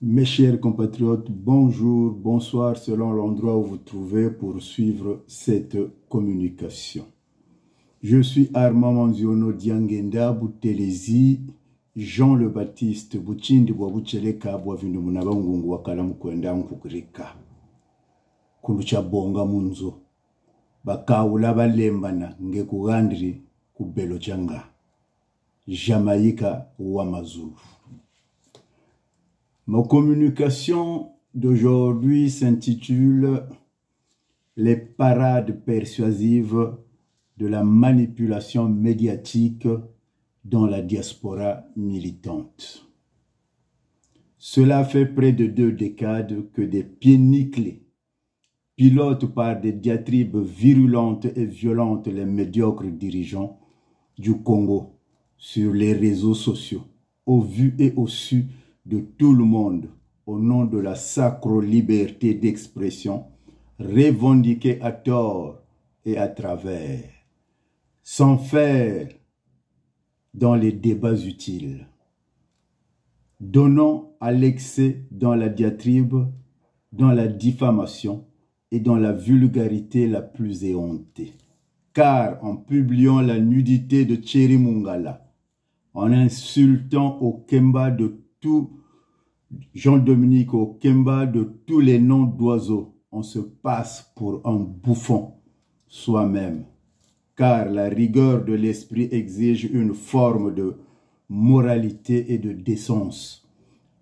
Mes chers compatriotes, bonjour, bonsoir selon l'endroit où vous trouvez pour suivre cette communication. Je suis Armand Manziono Diangenda Boutelezi, Jean le Baptiste, Bouchindi Bwabucheleka Bwavindumunaba Ngungu Wakala Mukwenda Nkukurika. Kulucha bonga munzo. Bakaula balembana ngekugandri kubelo changa. Jamaïca ou Amazou. Ma communication d'aujourd'hui s'intitule « Les parades persuasives de la manipulation médiatique dans la diaspora militante ». Cela fait près de 2 décades que des pieds nickelés pilotent par des diatribes virulentes et violentes les médiocres dirigeants du Congo sur les réseaux sociaux, au vu et au su de tout le monde, au nom de la sacre liberté d'expression, revendiquée à tort et à travers, sans faire dans les débats utiles, donnant à l'excès dans la diatribe, dans la diffamation et dans la vulgarité la plus éhontée. Car en publiant la nudité de Thierry Mungala, en insultant au Kemba de tout Jean-Dominique Okemba de tous les noms d'oiseaux, on se passe pour un bouffon soi-même, car la rigueur de l'esprit exige une forme de moralité et de décence,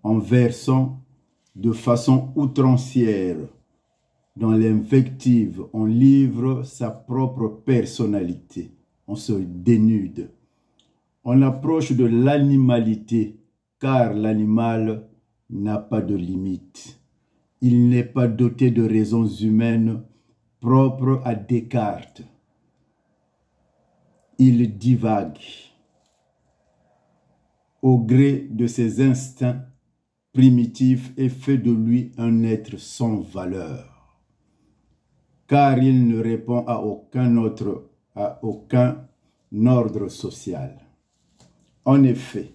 en versant de façon outrancière dans l'invective, on livre sa propre personnalité, on se dénude. On approche de l'animalité, car l'animal n'a pas de limite. Il n'est pas doté de raisons humaines propres à Descartes. Il divague au gré de ses instincts primitifs et fait de lui un être sans valeur, car il ne répond à aucun ordre social. En effet,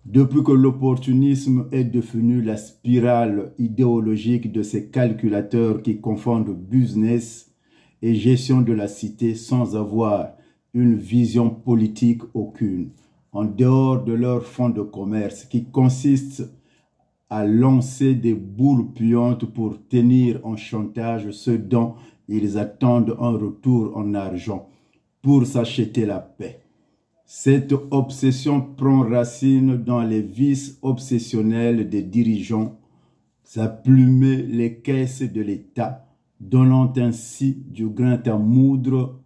depuis que l'opportunisme est devenu la spirale idéologique de ces calculateurs qui confondent business et gestion de la cité sans avoir une vision politique aucune, en dehors de leur fonds de commerce qui consiste à lancer des boules puantes pour tenir en chantage ceux dont ils attendent un retour en argent pour s'acheter la paix. Cette obsession prend racine dans les vices obsessionnels des dirigeants, à plumer les caisses de l'État, donnant ainsi du grain à moudre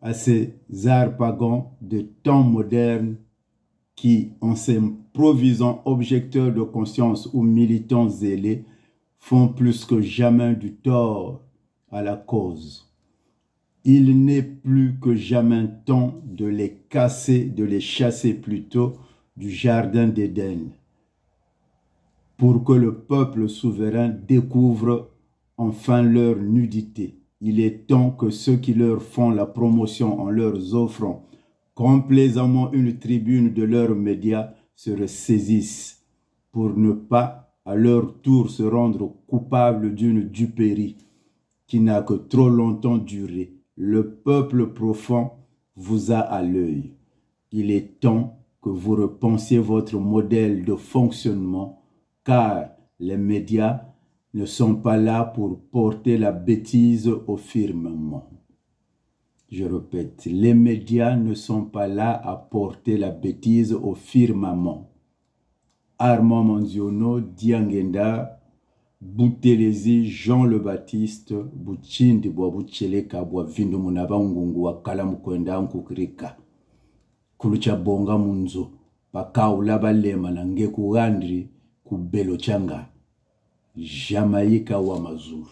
à ces harpagons de temps modernes qui, en s'improvisant objecteurs de conscience ou militants zélés, font plus que jamais du tort à la cause. Il n'est plus que jamais temps de les casser, de les chasser plutôt du jardin d'Éden, pour que le peuple souverain découvre enfin leur nudité. Il est temps que ceux qui leur font la promotion en leur offrant complaisamment une tribune de leurs médias se ressaisissent pour ne pas à leur tour se rendre coupables d'une duperie qui n'a que trop longtemps duré. Le peuple profond vous a à l'œil. Il est temps que vous repensiez votre modèle de fonctionnement, car les médias ne sont pas là pour porter la bêtise au firmament. Je répète, les médias ne sont pas là à porter la bêtise au firmament. Armand Manziono Diangenda Boutelezi, Jean le Baptiste, Bouchindi Bwabucheleka Bwavindumunaba Ngungu Wakala Mukwenda Nkukurika. Kulucha bonga munzo, bakaula balemana ngekugandri kubelo changa. Jamaïca ou Amazou.